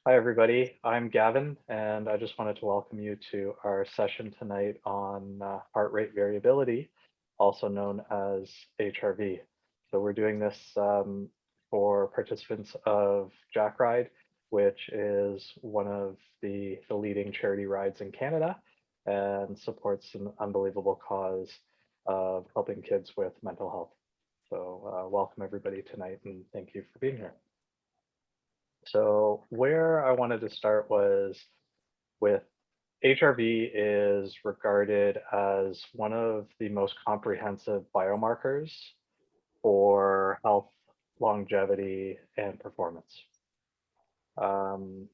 Hi, everybody. I'm Gavin, and I just wanted to welcome you to our session tonight on heart rate variability, also known as HRV. So we're doing this for participants of Jack Ride, which is one of the leading charity rides in Canada and supports an unbelievable cause of helping kids with mental health. So welcome everybody tonight, and thank you for being here. So where I wanted to start was with HRV is regarded as one of the most comprehensive biomarkers for health, longevity, and performance. Um,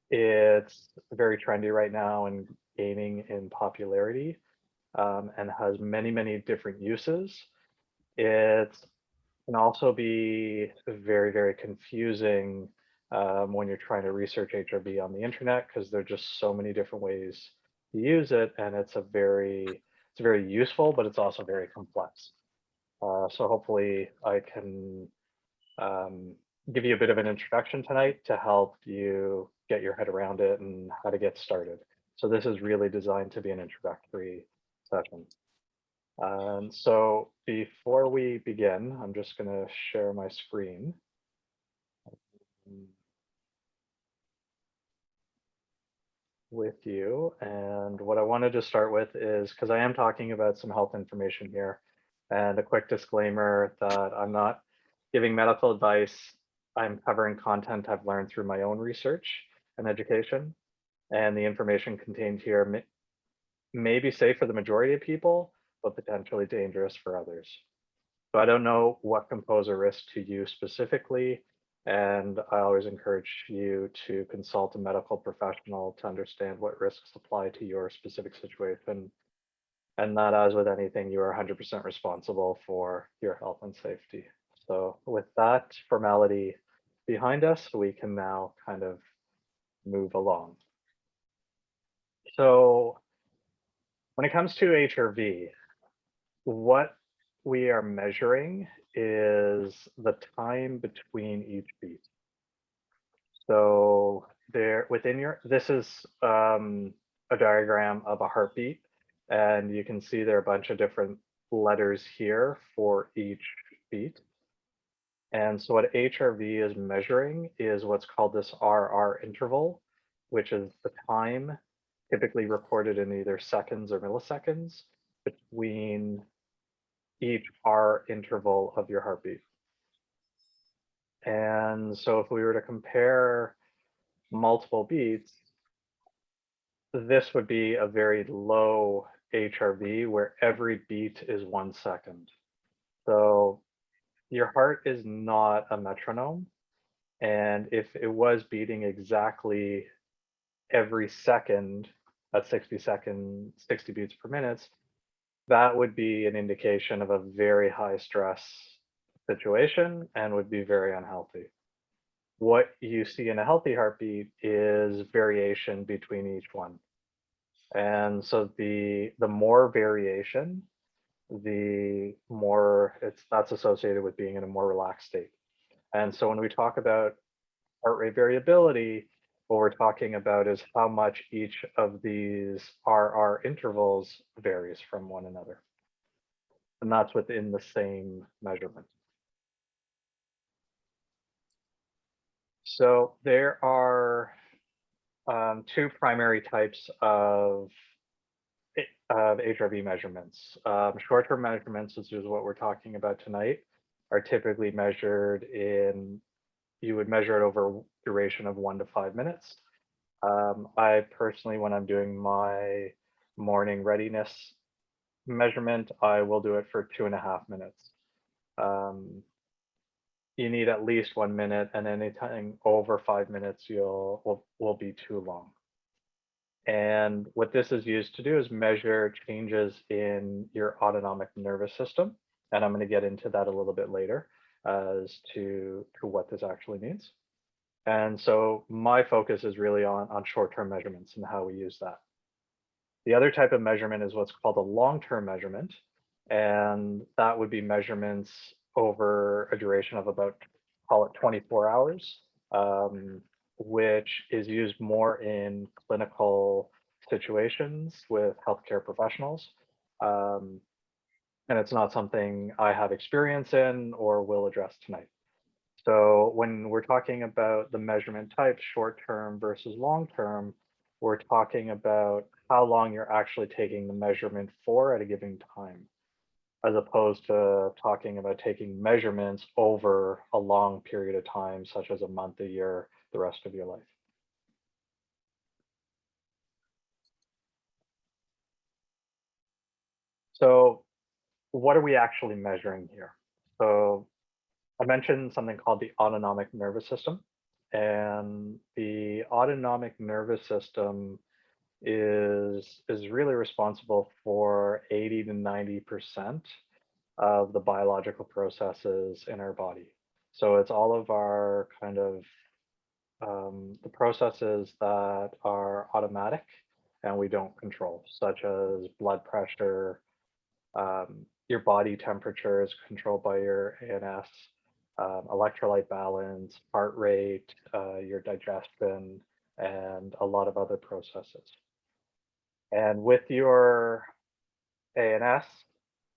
it's very trendy right now and gaining in popularity and has many, many different uses. It can also be very, very confusing when you're trying to research HRV on the internet because there are just so many different ways to use it, and it's very useful, but it's also very complex. So hopefully I can um, give you a bit of an introduction tonight to help you get your head around it and how to get started. So this is really designed to be an introductory session. So before we begin, I'm just going to share my screen with you. And what I wanted to start with is because I am talking about some health information here, and a quick disclaimer that I'm not giving medical advice. I'm covering content I've learned through my own research and education. And the information contained here may be safe for the majority of people, but potentially dangerous for others. So I don't know what can pose a risk to you specifically, and I always encourage you to consult a medical professional to understand what risks apply to your specific situation, and that, as with anything, you are 100% responsible for your health and safety. So with that formality behind us, we can now kind of move along. So when it comes to HRV, what we are measuring is the time between each beat. So there within this is a diagram of a heartbeat, and you can see there are a bunch of different letters here for each beat. And so what HRV is measuring is what's called this RR interval, which is the time typically recorded in either seconds or milliseconds between each R interval of your heartbeat. And so if we were to compare multiple beats, this would be a very low HRV where every beat is 1 second. So your heart is not a metronome. And if it was beating exactly every second at 60 beats per minute, that would be an indication of a very high stress situation and would be very unhealthy. What you see in a healthy heartbeat is variation between each one. And so the more variation, the more that's associated with being in a more relaxed state. And so when we talk about heart rate variability, what we're talking about is how much each of these RR intervals varies from one another. And that's within the same measurement. So there are two primary types of HRV measurements. Short-term measurements, which is what we're talking about tonight, are typically measured in, you would measure it over a duration of 1 to 5 minutes. I personally, when I'm doing my morning readiness measurement, I will do it for 2.5 minutes. You need at least 1 minute, and anything over 5 minutes will be too long. And what this is used to do is measure changes in your autonomic nervous system. And I'm going to get into that a little bit later as to what this actually means. And so my focus is really on short-term measurements and how we use that. The other type of measurement is what's called a long-term measurement. And that would be measurements over a duration of about, call it 24 hours. which is used more in clinical situations with healthcare professionals. And it's not something I have experience in or will address tonight. So when we're talking about the measurement types, short-term versus long-term, we're talking about how long you're actually taking the measurement for at a given time, as opposed to talking about taking measurements over a long period of time, such as a month, a year, the rest of your life. So what are we actually measuring here? So I mentioned something called the autonomic nervous system. And the autonomic nervous system is really responsible for 80 to 90% of the biological processes in our body. So it's all of our kind of the processes that are automatic and we don't control, such as blood pressure, your body temperature is controlled by your ANS, electrolyte balance, heart rate, your digestion, and a lot of other processes. And with your ANS,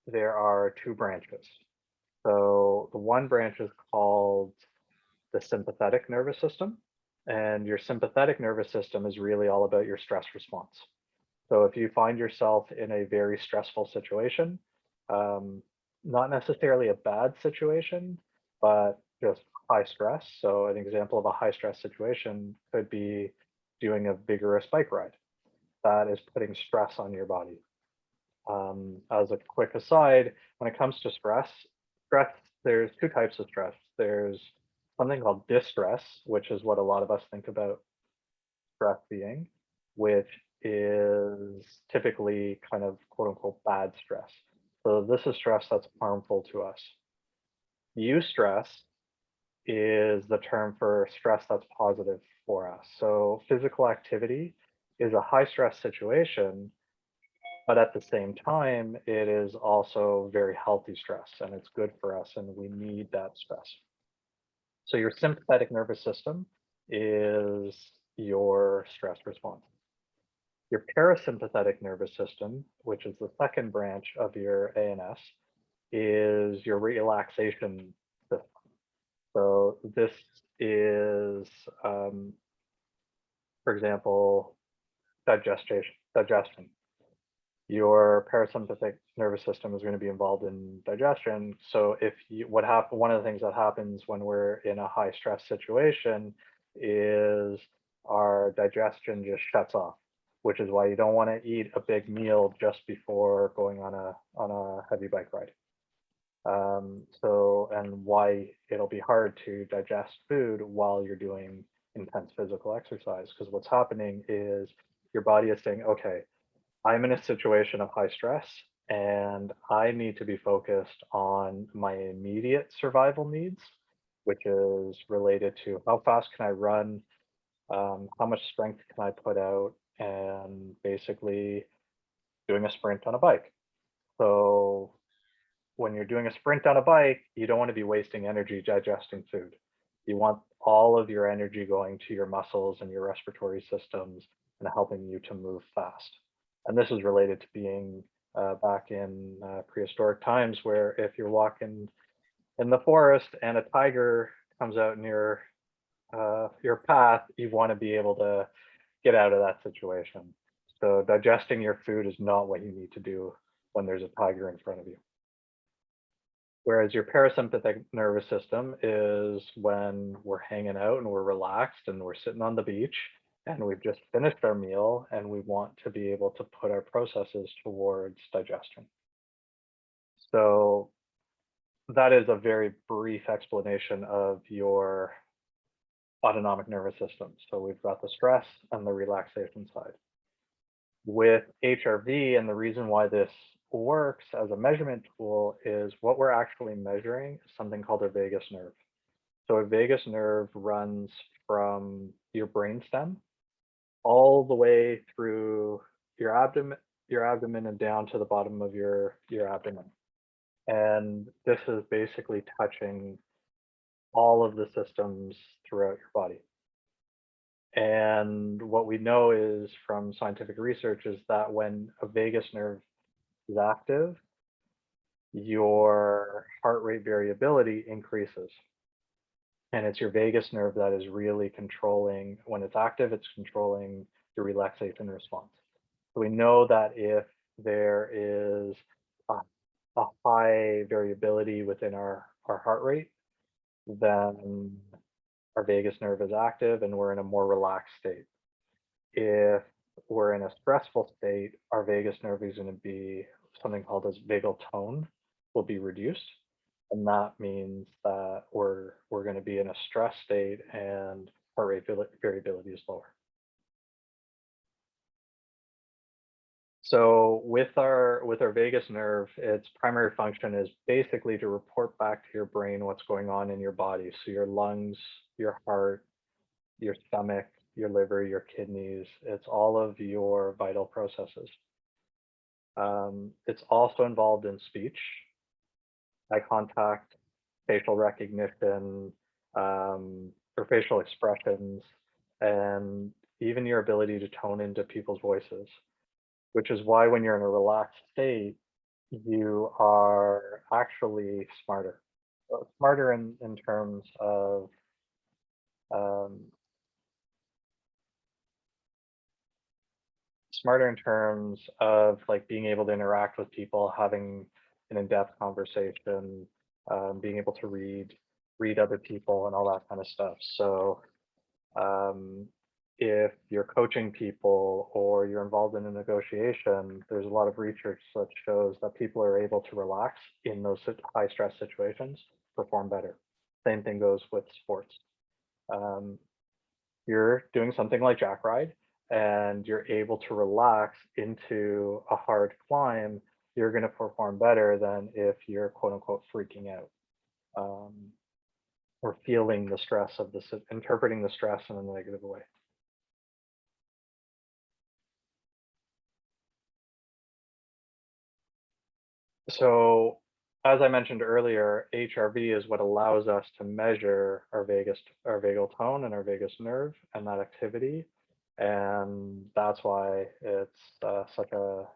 there are two branches. So the one branch is called the sympathetic nervous system. And your sympathetic nervous system is really all about your stress response. So if you find yourself in a very stressful situation, not necessarily a bad situation, but just high stress. So an example of a high stress situation could be doing a vigorous bike ride. That is putting stress on your body. As a quick aside, when it comes to stress, there's two types of stress. There's something called distress, which is what a lot of us think about stress being, which is typically kind of quote unquote bad stress. So this is stress that's harmful to us. Eustress is the term for stress that's positive for us. So physical activity is a high stress situation, but at the same time, it is also very healthy stress and it's good for us and we need that stress. So your sympathetic nervous system is your stress response. Your parasympathetic nervous system, which is the second branch of your ANS, is your relaxation system. So this is, for example, digestion. Your parasympathetic nervous system is going to be involved in digestion. So if you, one of the things that happens when we're in a high stress situation is our digestion just shuts off, which is why you don't want to eat a big meal just before going on a heavy bike ride. And why it'll be hard to digest food while you're doing intense physical exercise, because what's happening is your body is saying, okay, I'm in a situation of high stress and I need to be focused on my immediate survival needs, which is related to how fast can I run, how much strength can I put out, and basically doing a sprint on a bike. So when you're doing a sprint on a bike, you don't want to be wasting energy digesting food. You want all of your energy going to your muscles and your respiratory systems and helping you to move fast. And this is related to being back in prehistoric times, where if you're walking in the forest and a tiger comes out near your path, you want to be able to get out of that situation. So digesting your food is not what you need to do when there's a tiger in front of you. Whereas your parasympathetic nervous system is when we're hanging out and we're relaxed and we're sitting on the beach and we've just finished our meal and we want to be able to put our processes towards digestion. So that is a very brief explanation of your autonomic nervous system. So we've got the stress and the relaxation side. With HRV, and the reason why this works as a measurement tool is what we're actually measuring is something called a vagus nerve. So a vagus nerve runs from your brainstem all the way through your abdomen and down to the bottom of your abdomen. And this is basically touching all of the systems throughout your body. And what we know is from scientific research is that when a vagus nerve is active, your heart rate variability increases. And it's your vagus nerve that is really controlling, when it's active, it's controlling your relaxation response. So we know that if there is a high variability within our heart rate, then our vagus nerve is active and we're in a more relaxed state. If we're in a stressful state, our vagus nerve is going to be something called as vagal tone will be reduced. And that means that we're going to be in a stress state and heart rate variability is lower. So with our vagus nerve, its primary function is basically to report back to your brain what's going on in your body. So your lungs, your heart, your stomach, your liver, your kidneys, it's all of your vital processes. It's also involved in speech, eye contact, facial recognition, or facial expressions, and even your ability to tone into people's voices, which is why when you're in a relaxed state, you are actually smarter. Smarter in terms of um, like being able to interact with people, having an in-depth conversation, being able to read other people and all that kind of stuff. So if you're coaching people or you're involved in a negotiation, there's a lot of research that shows that people are able to relax in those high stress situations, perform better. Same thing goes with sports. You're doing something like jack ride and you're able to relax into a hard climb, you're going to perform better than if you're quote unquote freaking out, or feeling the stress of this, interpreting the stress in a negative way. So as I mentioned earlier, HRV is what allows us to measure our vagal tone and our vagus nerve and that activity. And that's why it's such a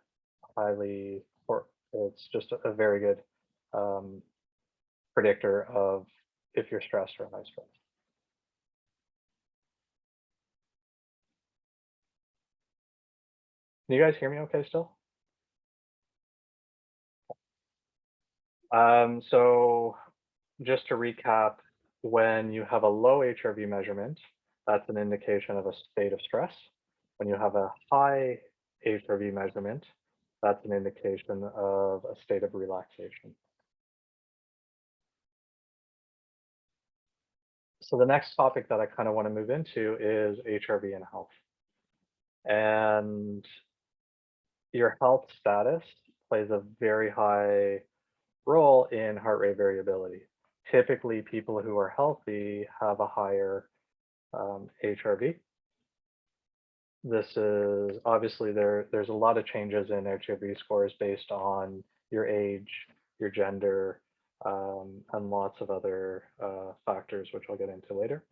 it's just a very good predictor of if you're stressed or high stress. Can you guys hear me okay still? So just to recap, when you have a low HRV measurement, that's an indication of a state of stress. When you have a high HRV measurement, that's an indication of a state of relaxation. So the next topic that I kind of want to move into is HRV and health. And your health status plays a very high role in heart rate variability. Typically, people who are healthy have a higher HRV. This is obviously there's a lot of changes in HRV scores based on your age, your gender, and lots of other factors, which I'll get into later.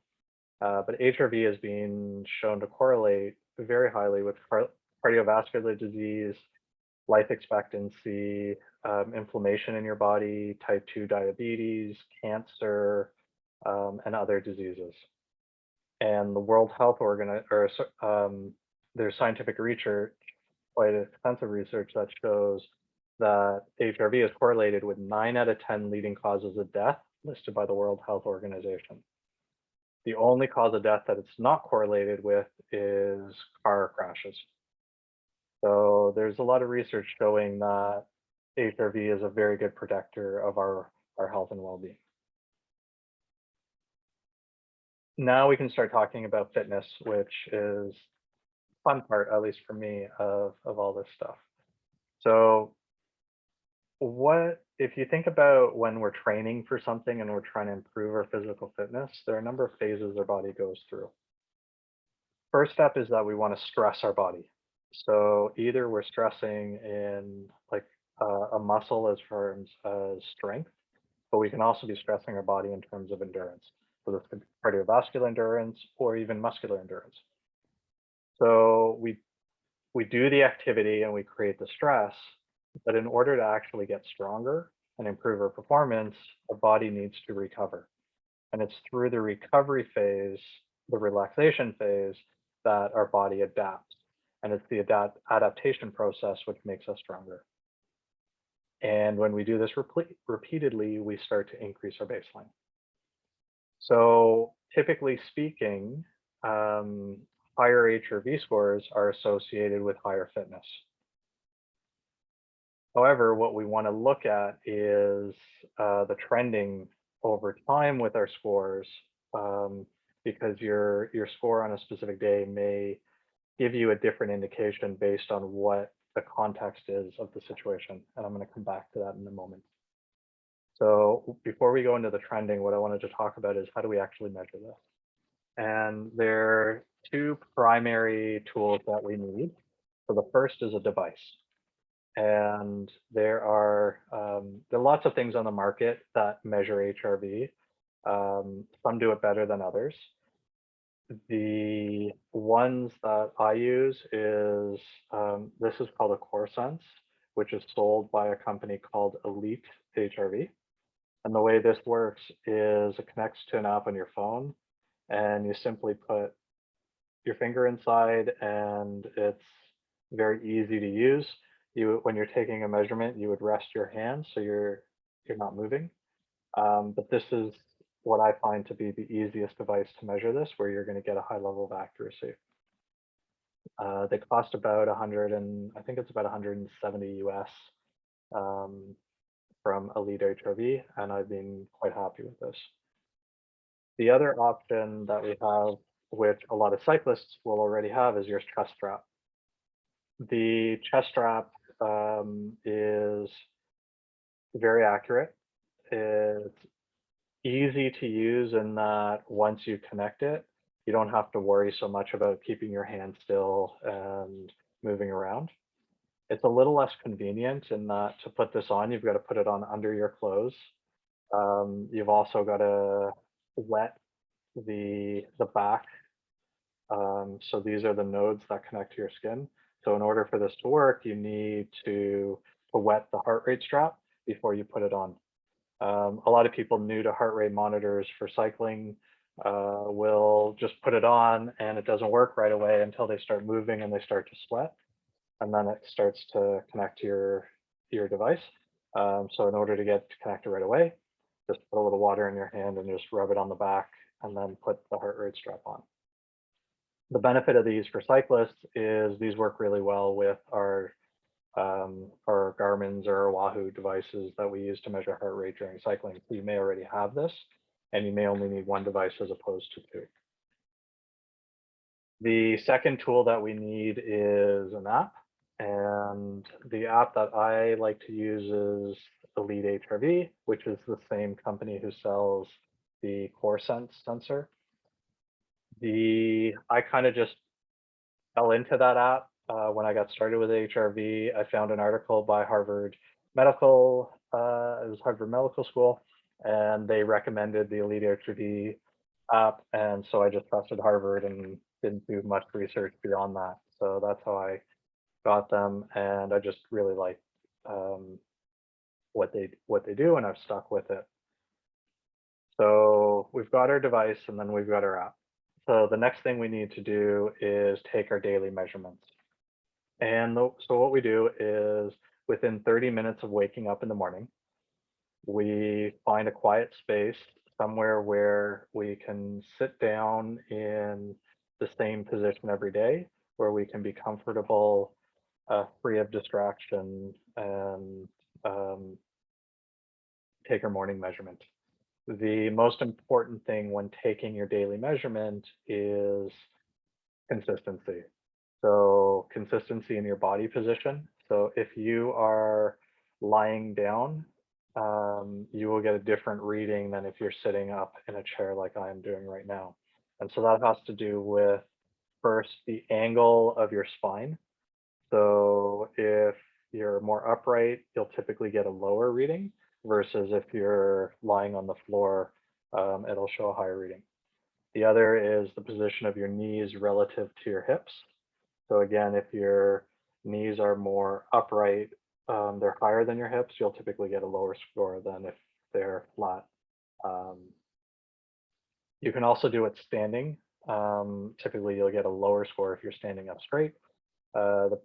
But HRV has been shown to correlate very highly with cardiovascular disease, life expectancy, inflammation in your body, type 2 diabetes, cancer, and other diseases. And the World Health Organization, there's scientific research, quite extensive research that shows that HRV is correlated with 9 out of 10 leading causes of death listed by the World Health Organization. The only cause of death that it's not correlated with is car crashes. So there's a lot of research showing that HRV is a very good predictor of our health and well-being. Now we can start talking about fitness, which is fun part, at least for me, of all this stuff. So if you think about when we're training for something and we're trying to improve our physical fitness, there are a number of phases our body goes through. First step is that we want to stress our body. So either we're stressing in like a muscle as far as strength, but we can also be stressing our body in terms of endurance. So this could be cardiovascular endurance or even muscular endurance. So we do the activity and we create the stress, but in order to actually get stronger and improve our performance, our body needs to recover. And it's through the recovery phase, the relaxation phase, that our body adapts. And it's the adaptation process which makes us stronger. And when we do this repeatedly, we start to increase our baseline. So typically speaking, higher HRV scores are associated with higher fitness. However, what we want to look at is the trending over time with our scores, because your score on a specific day may give you a different indication based on what the context is of the situation. And I'm going to come back to that in a moment. So before we go into the trending, what I wanted to talk about is how do we actually measure this? And there are two primary tools that we need. So the first is a device. And there are lots of things on the market that measure HRV. Some do it better than others. The ones that I use is, this is called a Core Sense, which is sold by a company called Elite HRV. And the way this works is it connects to an app on your phone, and you simply put your finger inside, and it's very easy to use. When you're taking a measurement, you would rest your hand so you're not moving. But this is what I find to be the easiest device to measure this, where you're going to get a high level of accuracy. They cost about 100 and I think it's about 170 US from Elite HRV, and I've been quite happy with this. The other option that we have, which a lot of cyclists will already have, is your chest strap. The chest strap is very accurate. It's easy to use in that once you connect it, you don't have to worry so much about keeping your hand still and moving around. It's a little less convenient in that to put this on, you've got to put it on under your clothes. You've also got to wet the back. So these are the nodes that connect to your skin. So in order for this to work, you need to wet the heart rate strap before you put it on. A lot of people new to heart rate monitors for cycling will just put it on and it doesn't work right away until they start moving and they start to sweat. And then it starts to connect to your device. So in order to get connected right away, just put a little water in your hand and just rub it on the back and then put the heart rate strap on. The benefit of these for cyclists is these work really well with our Garmin's or Wahoo devices that we use to measure heart rate during cycling. So you may already have this, and you may only need one device as opposed to two. The second tool that we need is an app, and the app that I like to use is Elite HRV, which is the same company who sells the Core Sense sensor. I kind of just fell into that app when I got started with HRV. I found an article by Harvard Medical, it was Harvard Medical School, and they recommended the Elite HRV app. And so I just trusted Harvard and didn't do much research beyond that. So that's how I got them. And I just really like what they do, and I've stuck with it. So we've got our device and then we've got our app. So the next thing we need to do is take our daily measurements. And so what we do is within 30 minutes of waking up in the morning, we find a quiet space somewhere where we can sit down in the same position every day, where we can be comfortable, free of distraction, and take our morning measurement. The most important thing when taking your daily measurement is consistency. So consistency in your body position. So if you are lying down, you will get a different reading than if you're sitting up in a chair like I am doing right now. And so that has to do with first the angle of your spine. So if you're more upright, you'll typically get a lower reading. versus if you're lying on the floor, it'll show a higher reading. The other is the position of your knees relative to your hips. So again, if your knees are more upright, they're higher than your hips, you'll typically get a lower score than if they're flat. You can also do it standing. Typically, you'll get a lower score if you're standing up straight. The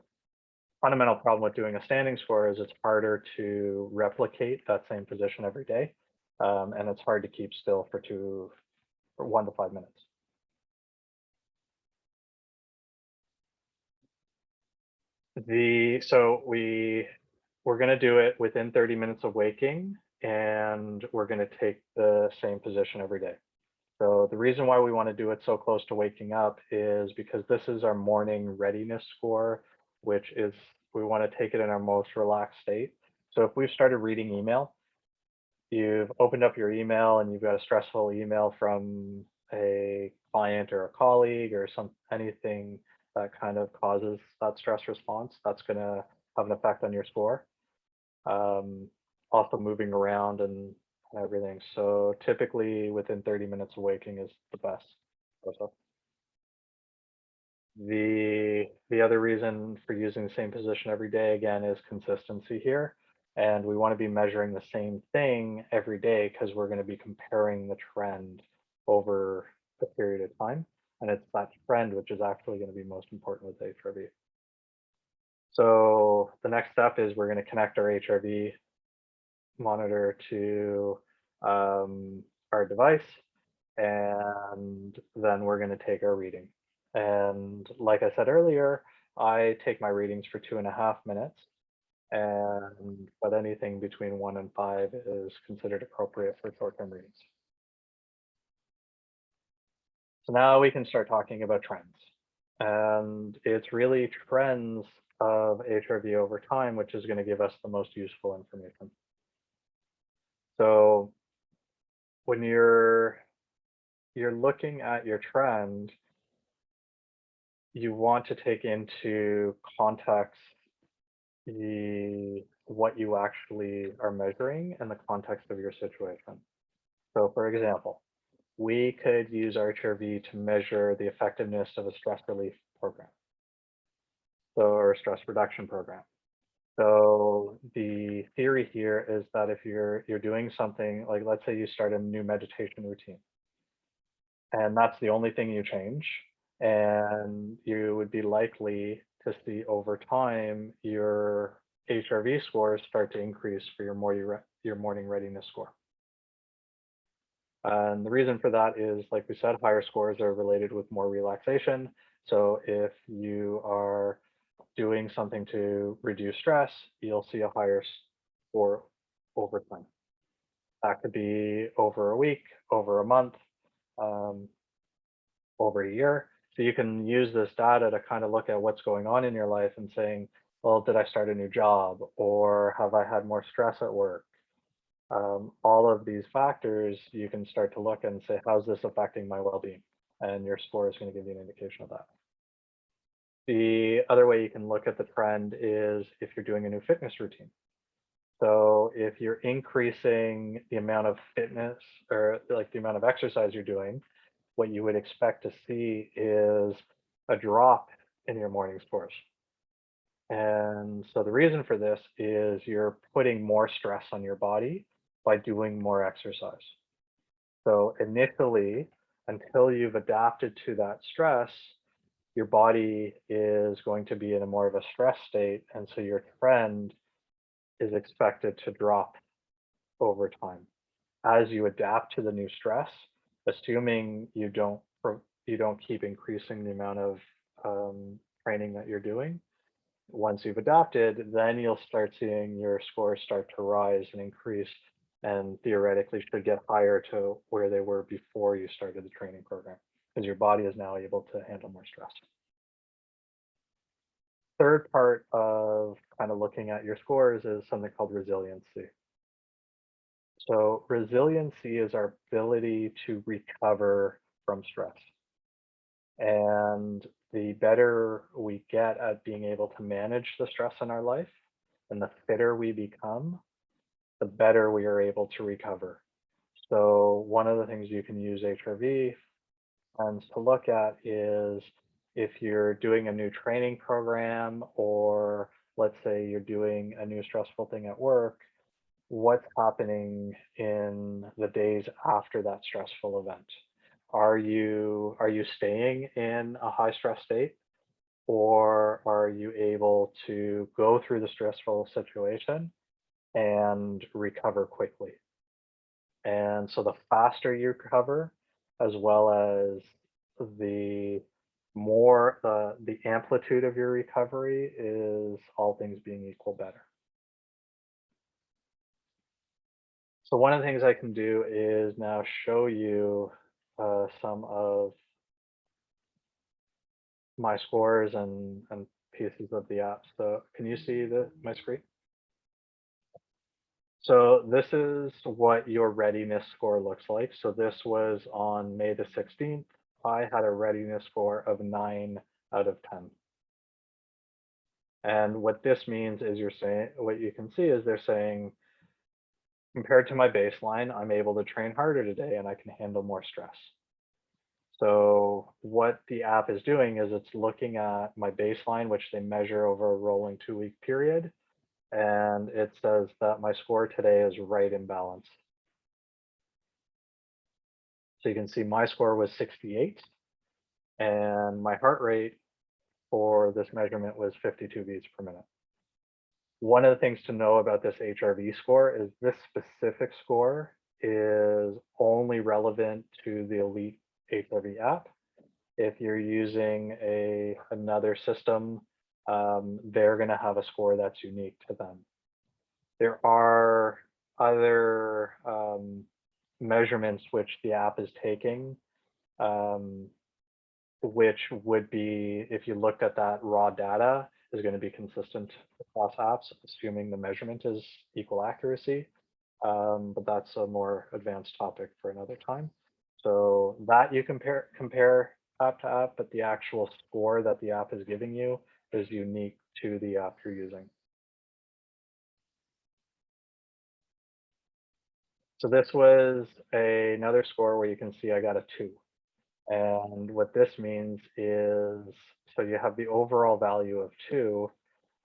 fundamental problem with doing a standing score is it's harder to replicate that same position every day, and it's hard to keep still for 1 to 5 minutes. So we're going to do it within 30 minutes of waking, and we're going to take the same position every day. So the reason why we want to do it so close to waking up is because this is our morning readiness score, which is, we want to take it in our most relaxed state. So if we've started reading email, you've opened up your email and you've got a stressful email from a client or a colleague or anything that kind of causes that stress response, that's going to have an effect on your score. Also moving around and everything. So typically within 30 minutes of waking is the best. The other reason for using the same position every day, again, is consistency here. And we want to be measuring the same thing every day because we're going to be comparing the trend over a period of time. And it's that trend which is actually going to be most important with HRV. So the next step is we're going to connect our HRV monitor to our device, and then we're going to take our reading. And like I said earlier, I take my readings for 2.5 minutes, but anything between 1 and 5 is considered appropriate for short-term readings. So now we can start talking about trends. And it's really trends of HRV over time, which is going to give us the most useful information. So when you're looking at your trend, you want to take into context what you actually are measuring and the context of your situation. So for example, we could use HRV to measure the effectiveness of a stress relief program, or a stress reduction program. So the theory here is that if you're doing something like, let's say you start a new meditation routine, and that's the only thing you change, and you would be likely to see over time your HRV scores start to increase for your morning readiness score. And the reason for that is, like we said, higher scores are related with more relaxation. So if you are doing something to reduce stress, you'll see a higher score over time. That could be over a week, over a month, over a year. So you can use this data to kind of look at what's going on in your life and saying, well, did I start a new job, or have I had more stress at work? All of these factors, you can start to look and say, how's this affecting my well-being? And your score is going to give you an indication of that. The other way you can look at the trend is if you're doing a new fitness routine. So if you're increasing the amount of fitness, or like the amount of exercise you're doing, what you would expect to see is a drop in your morning scores. And so the reason for this is you're putting more stress on your body by doing more exercise. So initially, until you've adapted to that stress, your body is going to be in a more of a stress state. And so your trend is expected to drop over time. As you adapt to the new stress, assuming you don't keep increasing the amount of training that you're doing, once you've adapted, then you'll start seeing your scores start to rise and increase, and theoretically should get higher to where they were before you started the training program, because your body is now able to handle more stress. Third part of kind of looking at your scores is something called resiliency. So resiliency is our ability to recover from stress. And the better we get at being able to manage the stress in our life, and the fitter we become, the better we are able to recover. So one of the things you can use HRV and to look at is if you're doing a new training program, or let's say you're doing a new stressful thing at work, what's happening in the days after that stressful event? Are you staying in a high stress state, or are you able to go through the stressful situation and recover quickly? And so the faster you recover, as well as the more the amplitude of your recovery, is, all things being equal, better. So one of the things I can do is now show you some of my scores and pieces of the app. So can you see my screen? So this is what your readiness score looks like. So this was on May the 16th. I had a readiness score of 9 out of 10. And what this means is what you can see is they're saying, compared to my baseline, I'm able to train harder today and I can handle more stress. So what the app is doing is it's looking at my baseline, which they measure over a rolling 2-week period. And it says that my score today is right in balance. So you can see my score was 68 and my heart rate for this measurement was 52 beats per minute. One of the things to know about this HRV score is this specific score is only relevant to the Elite HRV app. If you're using another system, they're going to have a score that's unique to them. There are other measurements which the app is taking, which would be, if you looked at that raw data, is going to be consistent across apps, assuming the measurement is equal accuracy. But that's a more advanced topic for another time. So that you compare app to app, but the actual score that the app is giving you is unique to the app you're using. So this was another score where you can see I got a 2. And what this means is, so you have the overall value of 2,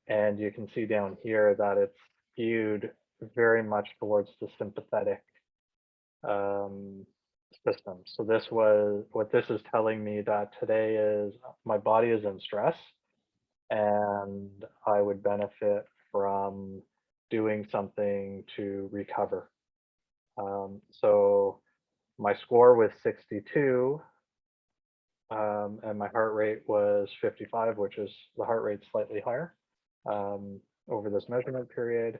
and you can see down here that it's skewed very much towards the sympathetic system. So what this is telling me, that today is my body is in stress and I would benefit from doing something to recover. So my score was 62, and my heart rate was 55, which is, the heart rate slightly higher over this measurement period.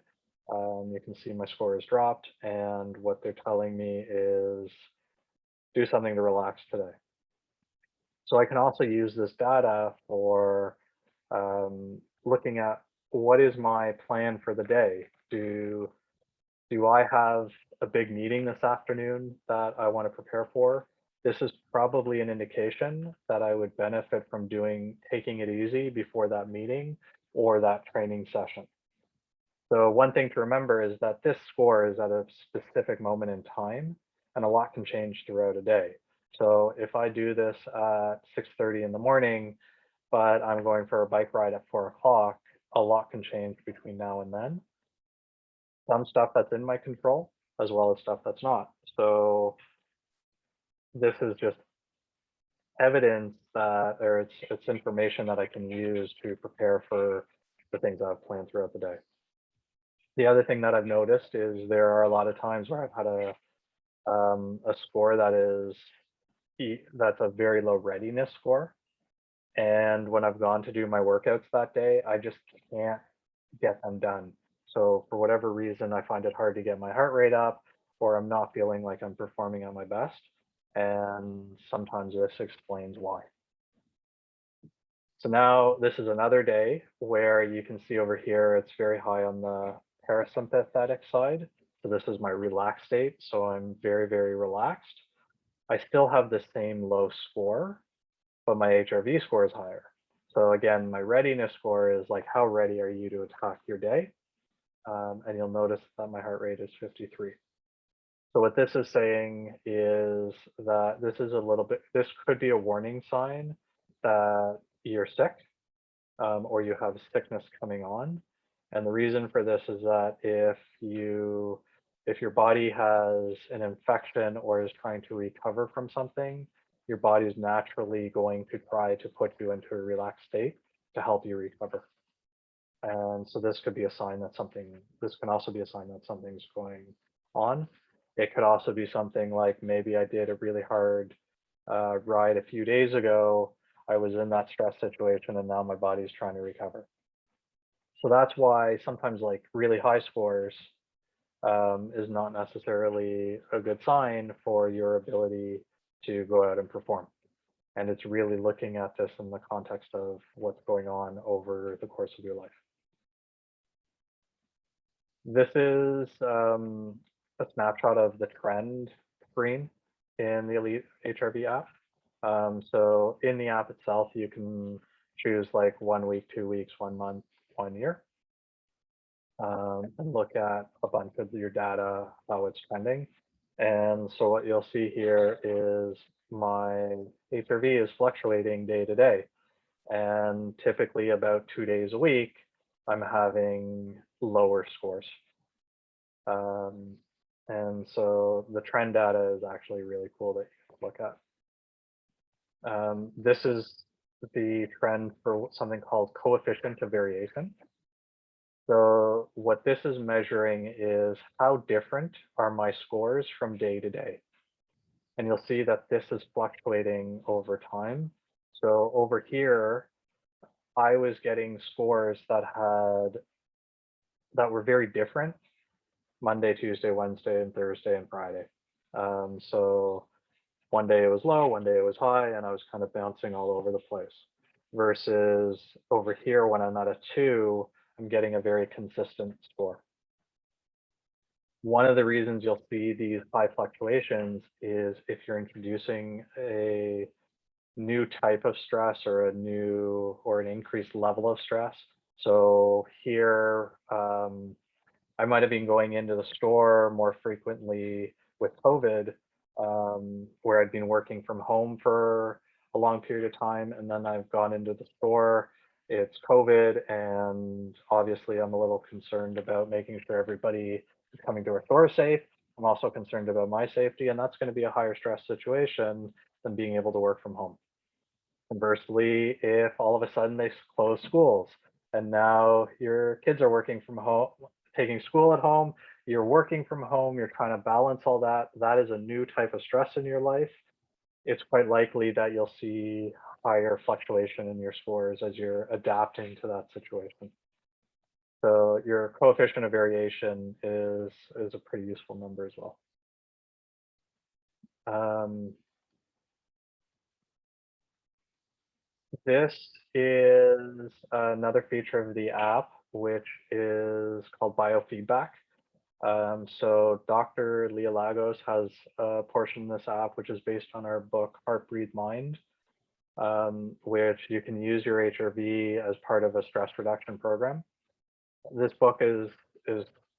You can see my score has dropped, and what they're telling me is do something to relax today. So I can also use this data for looking at, what is my plan for the day? Do I have a big meeting this afternoon that I want to prepare for? This is probably an indication that I would benefit from taking it easy before that meeting or that training session. So one thing to remember is that this score is at a specific moment in time, and a lot can change throughout a day. So if I do this at 6:30 in the morning, but I'm going for a bike ride at 4 o'clock, a lot can change between now and then. Some stuff that's in my control, as well as stuff that's not. So this is just evidence that, or it's information that I can use to prepare for the things I've planned throughout the day. The other thing that I've noticed is there are a lot of times where I've had a score that's a very low readiness score. And when I've gone to do my workouts that day, I just can't get them done. So for whatever reason, I find it hard to get my heart rate up, or I'm not feeling like I'm performing at my best. And sometimes this explains why. So now this is another day where you can see over here, it's very high on the parasympathetic side. So this is my relaxed state. So I'm very, very relaxed. I still have the same low score, but my HRV score is higher. So again, my readiness score is like, how ready are you to attack your day? and you'll notice that my heart rate is 53. So what this is saying is that this could be a warning sign that you're sick, or you have sickness coming on. And the reason for this is that if your body has an infection or is trying to recover from something, your body is naturally going to try to put you into a relaxed state to help you recover. And so this could be a sign that this can also be a sign that something's going on. It could also be something like maybe I did a really hard ride a few days ago. I was in that stress situation and now my body's trying to recover. So that's why sometimes like really high scores is not necessarily a good sign for your ability to go out and perform. And it's really looking at this in the context of what's going on over the course of your life. This is a snapshot of the trend screen in the Elite HRV app. So in the app itself, you can choose like 1 week, 2 weeks, 1 month, 1 year, and look at a bunch of your data, how it's trending. And so what you'll see here is my HRV is fluctuating day to day. And typically about 2 days a week, I'm having lower scores. And so the trend data is actually really cool that you can look at. This is the trend for something called coefficient of variation. So what this is measuring is how different are my scores from day to day. And you'll see that this is fluctuating over time. So over here, I was getting scores that were very different Monday, Tuesday, Wednesday, and Thursday and Friday. So one day it was low, one day it was high, and I was kind of bouncing all over the place. Versus over here, when I'm at a 2, I'm getting a very consistent score. One of the reasons you'll see these high fluctuations is if you're introducing a new type of stress or an increased level of stress. So here, I might have been going into the store more frequently with COVID, where I'd been working from home for a long period of time, and then I've gone into the store. It's COVID, and obviously I'm a little concerned about making sure everybody is coming to our store safe. I'm also concerned about my safety, and that's going to be a higher stress situation than being able to work from home. Conversely, if all of a sudden they close schools and now your kids are working from home, taking school at home, you're working from home, you're trying to balance all that, that is a new type of stress in your life. It's quite likely that you'll see higher fluctuation in your scores as you're adapting to that situation. So your coefficient of variation is a pretty useful number as well. This is another feature of the app, which is called Biofeedback. So Dr. Leah Lagos has a portion of this app, which is based on our book, Heart, Breathe, Mind, which you can use your HRV as part of a stress reduction program. This book is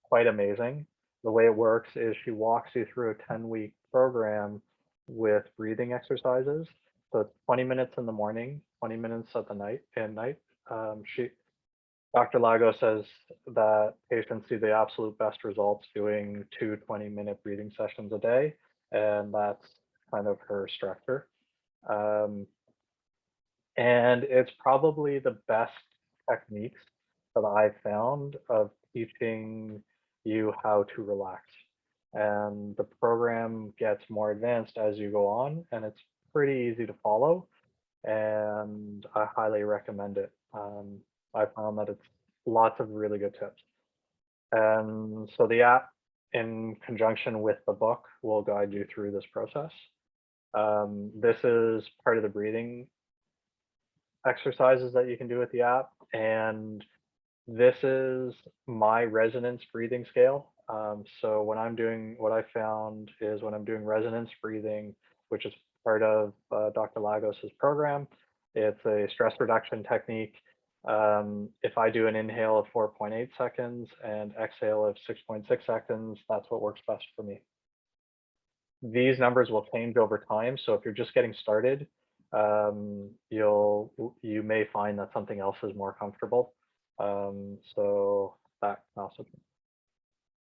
quite amazing. The way it works is she walks you through a 10-week program with breathing exercises. So it's 20 minutes in the morning, 20 minutes at night. Dr. Lago says that patients see the absolute best results doing 2 20-minute breathing sessions a day, and that's kind of her structure. And it's probably the best techniques that I've found of teaching you how to relax. And the program gets more advanced as you go on, and it's pretty easy to follow. And I highly recommend it. I found that it's lots of really good tips. And so the app, in conjunction with the book, will guide you through this process. This is part of the breathing exercises that you can do with the app. And this is my resonance breathing scale. So what I found is when I'm doing resonance breathing, which is part of Dr. Lagos's program, it's a stress reduction technique. If I do an inhale of 4.8 seconds and exhale of 6.6 seconds, that's what works best for me. These numbers will change over time. So if you're just getting started, you may find that something else is more comfortable. So that can also.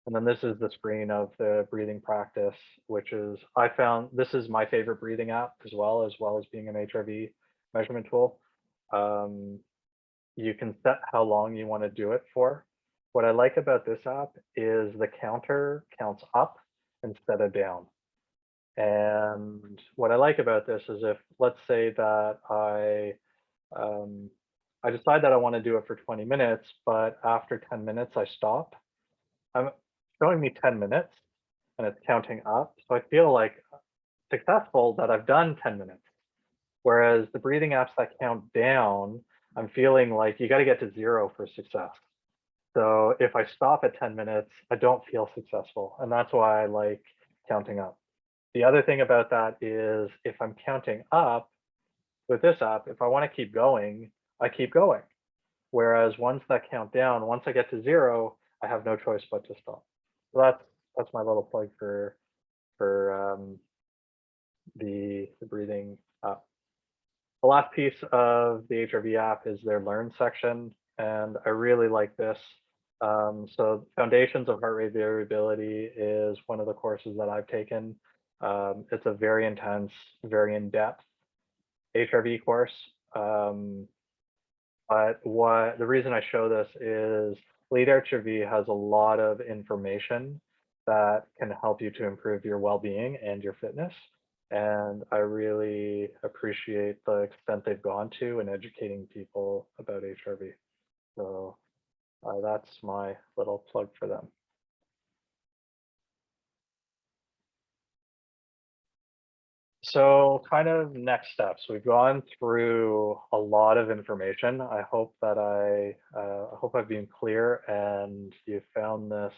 And then this is the screen of the breathing practice, which is, I found this is my favorite breathing app as well as being an HRV measurement tool. You can set how long you want to do it for. What I like about this app is the counter counts up instead of down. And what I like about this is if, let's say that I decide that I want to do it for 20 minutes, but after 10 minutes I stop, I'm showing me 10 minutes and it's counting up. So I feel like successful that I've done 10 minutes. Whereas the breathing apps that count down, I'm feeling like you got to get to 0 for success. So if I stop at 10 minutes, I don't feel successful. And that's why I like counting up. The other thing about that is if I'm counting up with this app, if I want to keep going, I keep going. Whereas once that count down, once I get to 0, I have no choice but to stop. So that's my little plug for the breathing app. The last piece of the HRV app is their Learn section, and I really like this. So Foundations of Heart Rate Variability is one of the courses that I've taken. It's a very intense, very in-depth HRV course. But the reason I show this is Lead HRV has a lot of information that can help you to improve your well-being and your fitness. And I really appreciate the extent they've gone to in educating people about HRV. So that's my little plug for them. So kind of next steps. We've gone through a lot of information. I hope that I hope I've been clear and you found this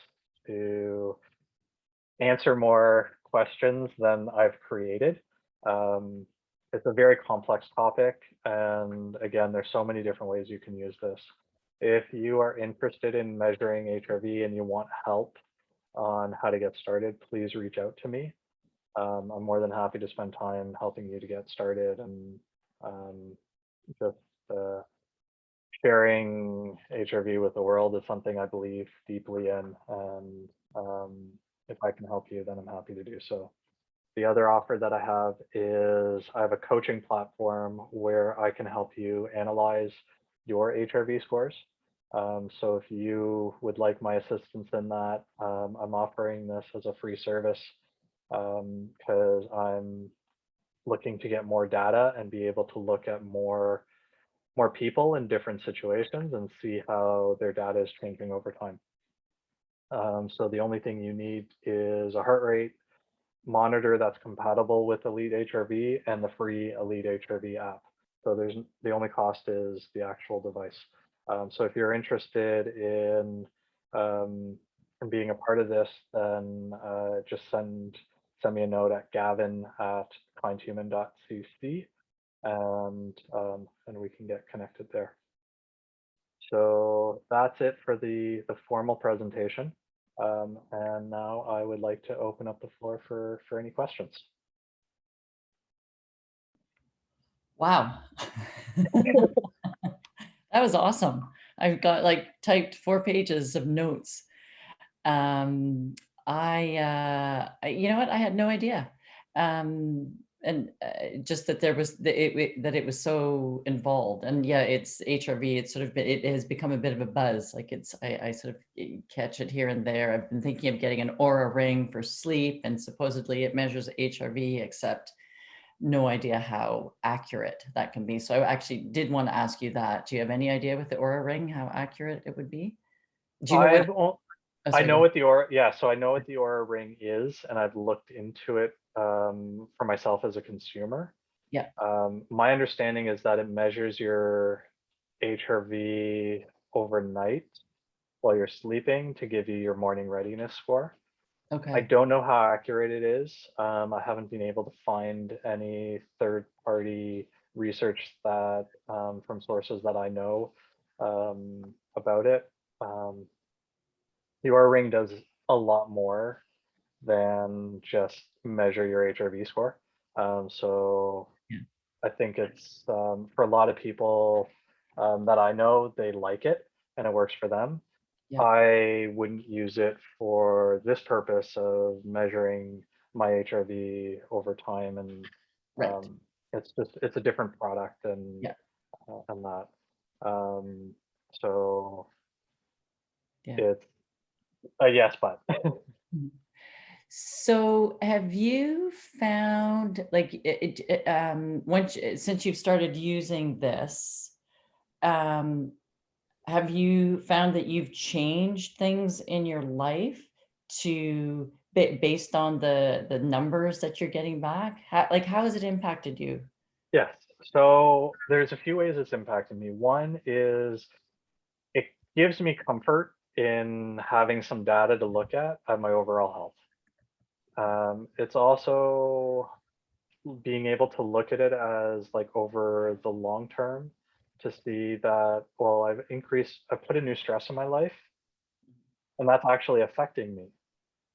to answer more questions than I've created. It's a very complex topic. And again, there's so many different ways you can use this. If you are interested in measuring HRV and you want help on how to get started, please reach out to me. I'm more than happy to spend time helping you to get started and just sharing HRV with the world is something I believe deeply in. And if I can help you, then I'm happy to do so. The other offer that I have is I have a coaching platform where I can help you analyze your HRV scores. So if you would like my assistance in that, I'm offering this as a free service because I'm looking to get more data and be able to look at more people in different situations and see how their data is changing over time. So the only thing you need is a heart rate monitor that's compatible with Elite HRV and the free Elite HRV app. So the only cost is the actual device. So if you're interested in being a part of this, then just send me a note at gavin@kindhuman.cc and we can get connected there. So that's it for the formal presentation. And now I would like to open up the floor for any questions. Wow. That was awesome. I've got like typed 4 pages of notes. You know what? I had no idea. And just that there was that it was so involved. And yeah, it's HRV. It's sort of it has become a bit of a buzz. Like I sort of catch it here and there. I've been thinking of getting an Aura ring for sleep, and supposedly it measures HRV, except no idea how accurate that can be. So I actually did want to ask you that. Do you have any idea with the Aura ring how accurate it would be? Do you know what? I know what the Aura, yeah, so I know what the Aura ring is, and I've looked into it for myself as a consumer. Yeah. My understanding is that it measures your HRV overnight while you're sleeping to give you your morning readiness score. Okay. I don't know how accurate it is. I haven't been able to find any third-party research that from sources that I know about it. The Oura Ring does a lot more than just measure your HRV score. So Yeah. I think it's for a lot of people that I know, they like it and it works for them. Yeah. I wouldn't use it for this purpose of measuring my HRV over time, and Right. it's a different product Yeah. and that. Um, so Yeah. it's a yes, but Mhm. So have you found like once since you've started using this, um, have you found that you've changed things in your life to based on the numbers that you're getting back? How has it impacted you? yes. So there's a few ways it's impacted me. One is it gives me comfort in having some data to look at my overall health. It's also being able to look at it as like over the long term to see that, well, I've put a new stress in my life and that's actually affecting me.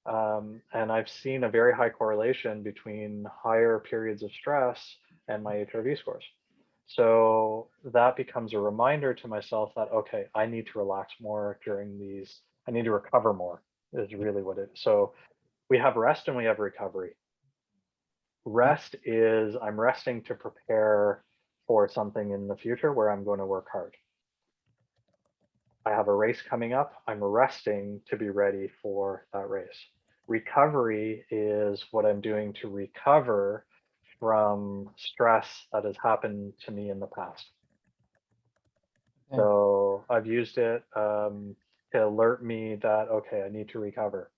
And I've seen a very high correlation between higher periods of stress and my HRV scores. So that becomes a reminder to myself that, okay, I need to relax more during these, I need to recover more, is really what it is. So we have rest and we have recovery. Yeah. Rest is I'm resting to prepare for something in the future where I'm going to work hard. I have a race coming up. I'm resting to be ready for that race. Recovery is what I'm doing to recover from stress that has happened to me in the past. Okay. So I've used it to alert me that, okay, I need to recover.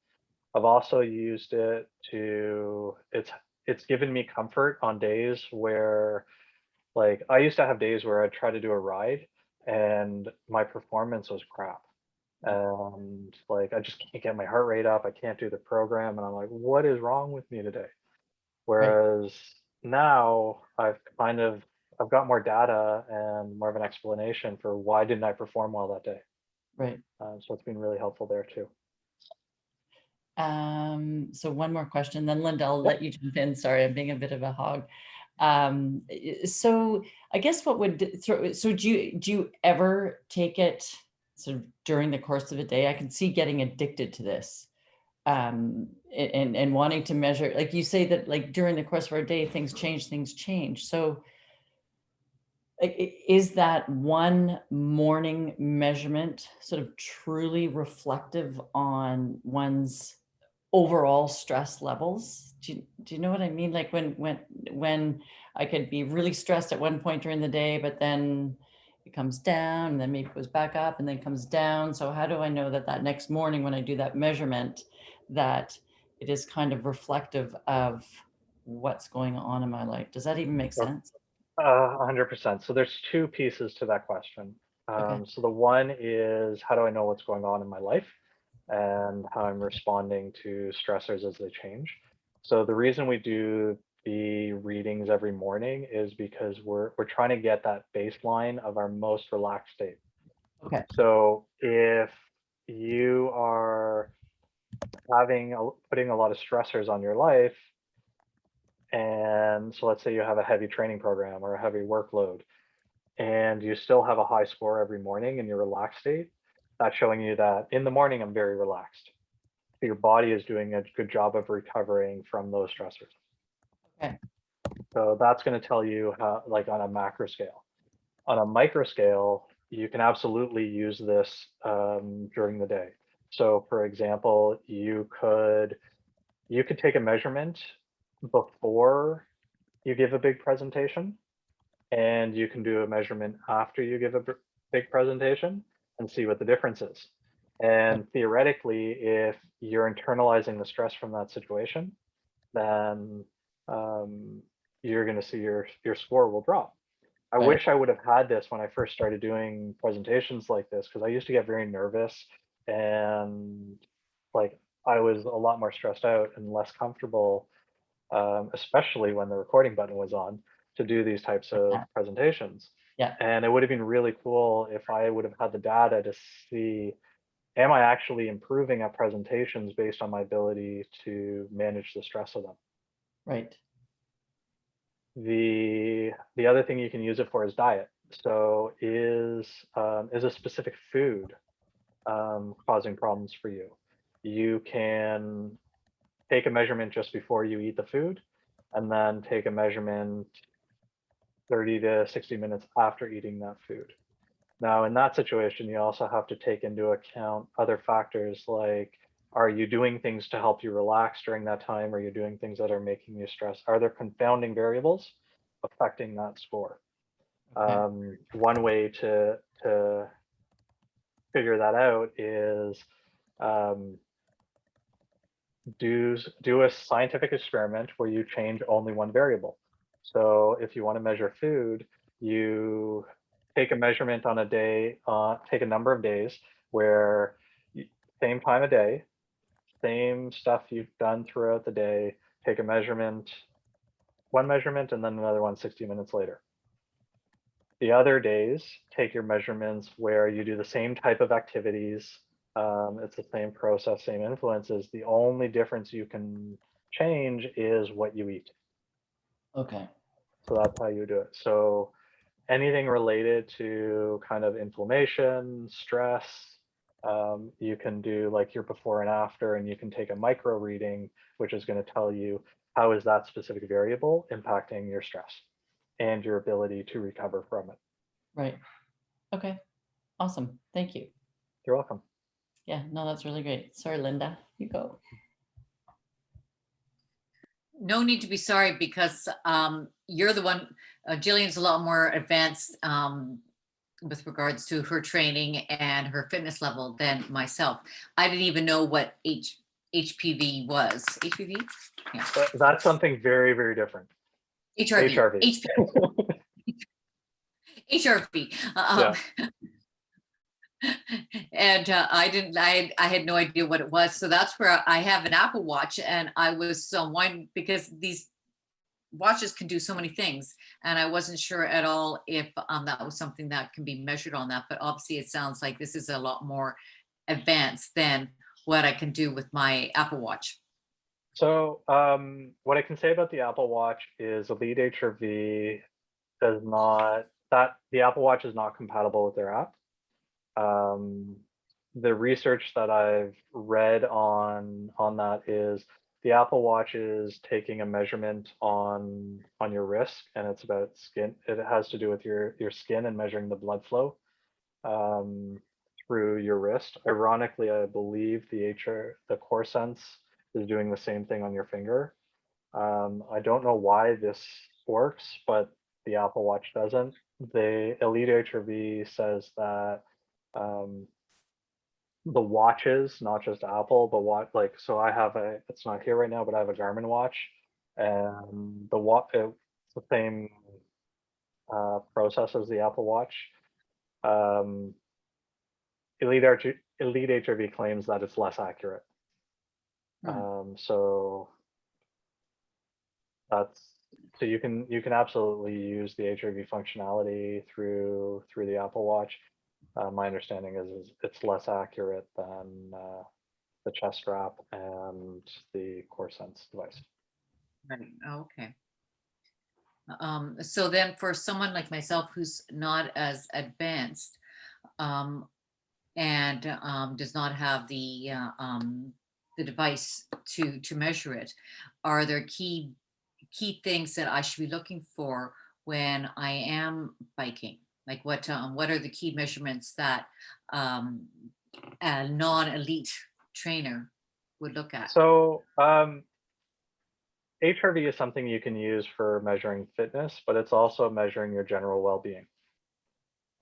I've also used it to, it's given me comfort on days where, like, I used to have days where I'd try to do a ride and my performance was crap. And like I just can't get my heart rate up. I can't do the program. And I'm like, what is wrong with me today? Right. Whereas now I've got more data and more of an explanation for why didn't I perform well that day. Right. So it's been really helpful there too. So one more question, then Linda, I'll Yep. let you jump in. Sorry, I'm being a bit of a hog. So I guess what would throw, so do you ever take it sort of during the course of a day? I can see getting addicted to this. And wanting to measure, like you say that like during the course of our day, things change. So is that one morning measurement sort of truly reflective on one's overall stress levels? Do you know what I mean? Like when I could be really stressed at one point during the day, but then it comes down and then maybe goes back up and then comes down. So how do I know that that next morning when I do that measurement, that it is kind of reflective of what's going on in my life? Does that even make So, sense? 100%. So there's two pieces to that question. Okay. So the one is how do I know what's going on in my life and how I'm responding to stressors as they change. So the reason we do the readings every morning is because we're trying to get that baseline of our most relaxed state. Okay. So if you are putting a lot of stressors on your life, and so let's say you have a heavy training program or a heavy workload, and you still have a high score every morning in your relaxed state, that's showing you that in the morning I'm very relaxed. Your body is doing a good job of recovering from those stressors. Okay. So that's going to tell you how, like on a macro scale. On a micro scale, you can absolutely use this during the day. So, for example, you could take a measurement before you give a big presentation, and you can do a measurement after you give a big presentation and see what the difference is. Okay. And theoretically, if you're internalizing the stress from that situation, then um, you're going to see your score will drop. I Right. wish I would have had this when I first started doing presentations like this because I used to get very nervous and like I was a lot more stressed out and less comfortable, especially when the recording button was on to do these types of presentations. Yeah. And it would have been really cool if I would have had the data to see, am I actually improving at presentations based on my ability to manage the stress of them? Right. The other thing you can use it for is diet. So is a specific food causing problems for you? You can take a measurement just before you eat the food, and then take a measurement 30 to 60 minutes after eating that food. Now, in that situation, you also have to take into account other factors like, are you doing things to help you relax during that time? Are you doing things that are making you stress? Are there confounding variables affecting that score? Okay. One way to figure that out is um, do a scientific experiment where you change only one variable. So if you want to measure food, you take a measurement on a day, take a number of days where same time of day, same stuff you've done throughout the day, take a measurement, one measurement, and then another one 60 minutes later. The other days, take your measurements where you do the same type of activities. It's the same process, same influences. The only difference you can change is what you eat. Okay. So that's how you do it. So anything related to kind of inflammation, stress, you can do like your before and after, and you can take a micro reading, which is going to tell you how is that specific variable impacting your stress and your ability to recover from it. Right. Okay. Awesome. Thank you. You're welcome. Yeah, no, that's really great. Sorry, Linda, you go. No need to be sorry, because you're the one, Jillian's a lot more advanced with regards to her training and her fitness level than myself. I didn't even know what HPV was. HPV? Yeah. That's something very, very different. HRV. HRV. HRV. Yeah. And I had no idea what it was. So that's where I have an Apple Watch, and I was so wondering, because these watches can do so many things, and I wasn't sure at all if that was something that can be measured on that. But obviously it sounds like this is a lot more advanced than what I can do with my Apple Watch. So what I can say about the Apple Watch is Elite HRV does not, that the Apple Watch is not compatible with their app. The research that I've read on that is the Apple Watch is taking a measurement on your wrist, and it's about skin. It has to do with your skin and measuring the blood flow through your wrist. Ironically, I believe the Core Sense is doing the same thing on your finger. I don't know why this works, but the Apple Watch doesn't. The Elite HRV says that the watches, not just Apple, but like, so I have it's not here right now, but I have a Garmin watch, and it's the same process as the Apple Watch. Elite HRV claims that it's less accurate. So you can absolutely use the HRV functionality through the Apple Watch. My understanding is it's less accurate than the chest strap and the Core Sense device. Right. Okay. So then for someone like myself who's not as advanced and does not have the device to measure it, are there key things that I should be looking for when I am biking? Like what are the key measurements that a non-elite trainer would look at? So HRV is something you can use for measuring fitness, but it's also measuring your general well-being.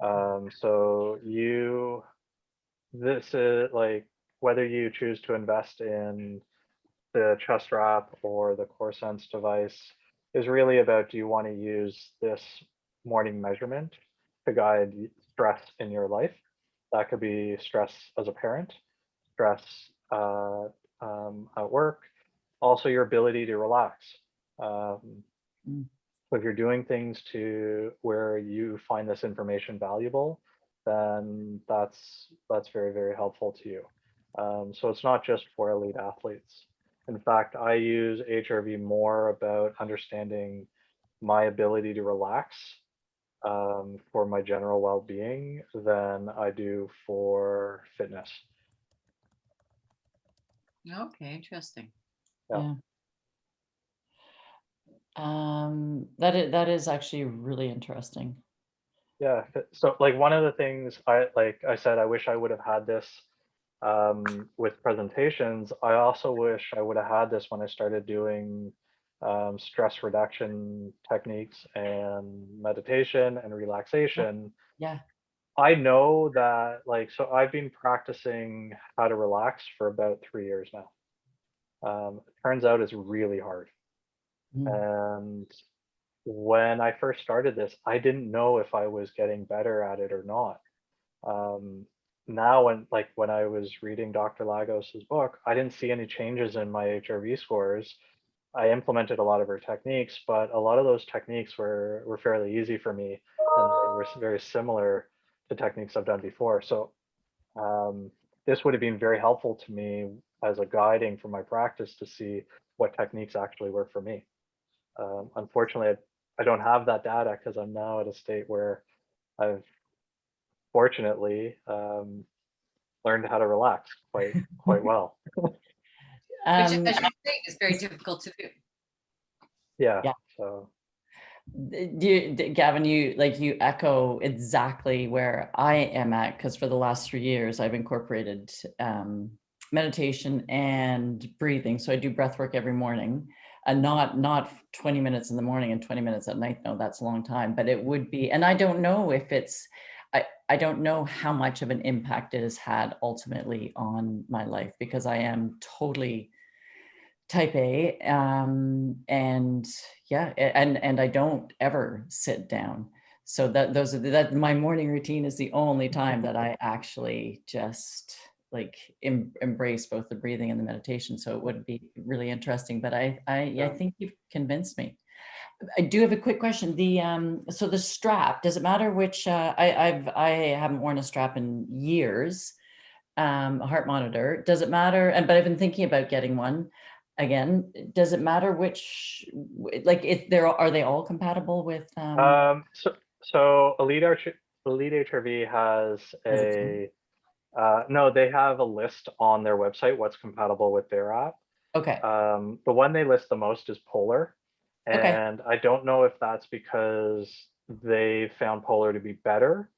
So this is like, whether you choose to invest in the chest strap or the Core Sense device is really about, do you want to use this morning measurement to guide stress in your life? That could be stress as a parent, stress at work, also your ability to relax. So if you're doing things to where you find this information valuable, then that's very, very helpful to you. So it's not just for elite athletes. In fact, I use HRV more about understanding my ability to relax for my general well-being than I do for fitness. Okay, interesting. Yeah. That is actually really interesting. Yeah. So like one of the things I said, I wish I would have had this with presentations. I also wish I would have had this when I started doing stress reduction techniques and meditation and relaxation. Yeah. I know that so I've been practicing how to relax for about 3 years now. It turns out it's really hard. And when I first started this, I didn't know if I was getting better at it or not. Now when I was reading Dr. Lagos's book, I didn't see any changes in my HRV scores. I implemented a lot of her techniques, but a lot of those techniques were fairly easy for me, and they were very similar to techniques I've done before. So this would have been very helpful to me as a guiding for my practice to see what techniques actually work for me. Unfortunately, I don't have that data because I'm now at a state where I've fortunately learned how to relax quite well. Which, as you're saying, is very difficult to do. Yeah. Yeah. So Gavin, you echo exactly where I am at, because for the last 3 years I've incorporated meditation and breathing. So I do breath work every morning, and not 20 minutes in the morning and 20 minutes at night. No, that's a long time, but it would be, and I don't know if it's, I don't know how much of an impact it has had ultimately on my life, because I am totally type A, and yeah, and I don't ever sit down. So that my morning routine is the only time that I actually just like embrace both the breathing and the meditation. So it would be really interesting. But I think you've convinced me. I do have a quick question. So the strap, does it matter which? I haven't worn a strap in years. A heart monitor. Does it matter? But I've been thinking about getting one. Again, does it matter which, like, are they all compatible with? So Elite HRV has no, they have a list on their website what's compatible with their app. Okay. The one they list the most is Polar, Okay. and I don't know if that's because they found Polar to be better,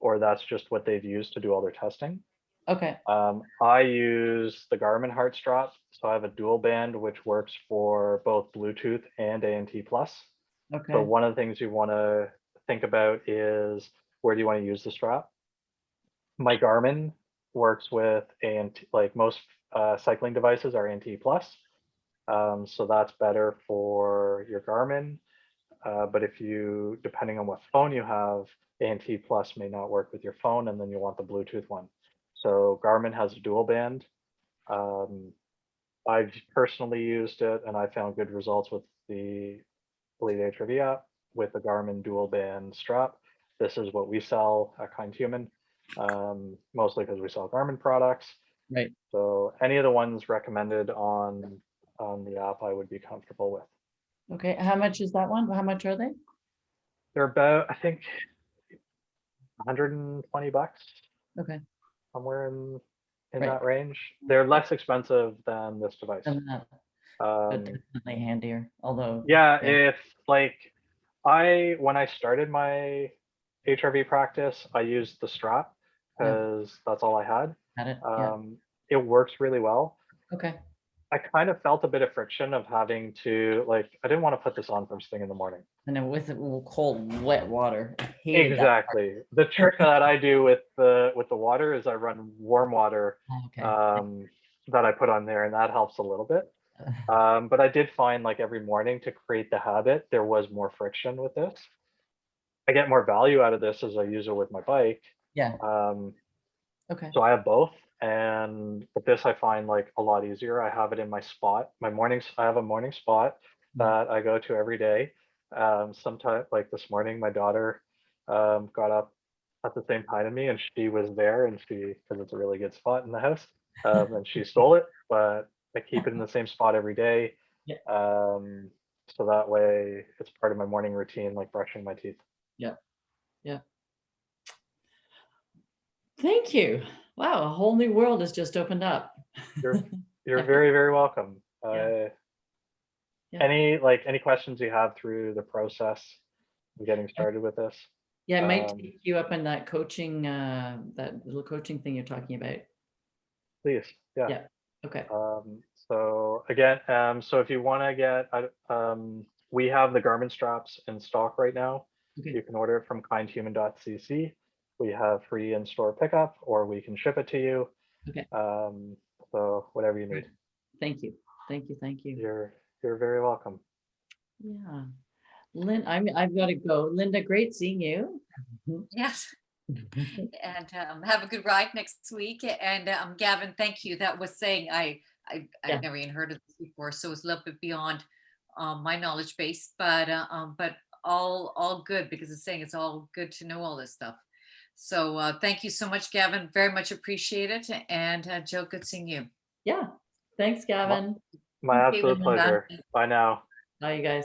or that's just what they've used to do all their testing. Okay. I use the Garmin Heart Strap, so I have a dual band which works for both Bluetooth and ANT+. Okay. So one of the things you want to think about is where do you want to use the strap? My Garmin works with ANT, like most cycling devices are ANT+. So that's better for your Garmin. But if you, depending on what phone you have, ANT+ may not work with your phone, and then you want the Bluetooth one. So Garmin has a dual band. I've personally used it, and I found good results with the Elite HRV app with the Garmin dual band strap. This is what we sell at KindHuman, mostly because we sell Garmin products. Right. So any of the ones recommended on the app, I would be comfortable with. Okay. How much is that one? How much are they? They're about, I think, $120, Okay. somewhere in Right. that range. They're less expensive than this device. And that, but definitely handier. Although. Yeah, if when I started my HRV practice, I used the strap because that's all I had. Had it. Yeah. It works really well. Okay. I kind of felt a bit of friction of having to I didn't want to put this on first thing in the morning. And then with cold, wet water. I hated Exactly. The trick that I do with the water is I run warm water that. Okay. that I put on there, and that helps a little bit. But I did find every morning to create the habit, there was more friction with this. I get more value out of this as I use it with my bike. Yeah. Okay. So I have both, and with this I find a lot easier. I have it in my spot. I have a morning spot that I go to every day. Sometime like this morning, my daughter got up at the same time as me, and she was there, and because it's a really good spot in the house, and she stole it, but I keep it in the same spot every day. Yeah. So that way it's part of my morning routine, like brushing my teeth. Yeah. Thank you. Wow, a whole new world has just opened up. You're very, very welcome. Yeah. Any questions you have through the process of getting started with this? Yeah, I might take you up on that coaching, that little coaching thing you're talking about. Please, yeah. Yeah. Okay. So again, so if you want to get, we have the Garmin straps in stock right now. Okay. You can order it from kindhuman.cc. We have free in-store pickup, or we can ship it to you. Okay. So whatever you need. Thank you. Thank you. You're very welcome. Yeah. Lynn, I've got to go. Linda, great seeing you. Yes. And have a good ride next week. And Gavin, thank you. That was saying I've never even heard of this before, so it's a little bit beyond my knowledge base, but all good, because it's saying it's all good to know all this stuff. So thank you so much, Gavin. Very much appreciate it. And Jill, good seeing you. Yeah. Thanks, Gavin. My absolute pleasure. Bye now. Bye, you guys.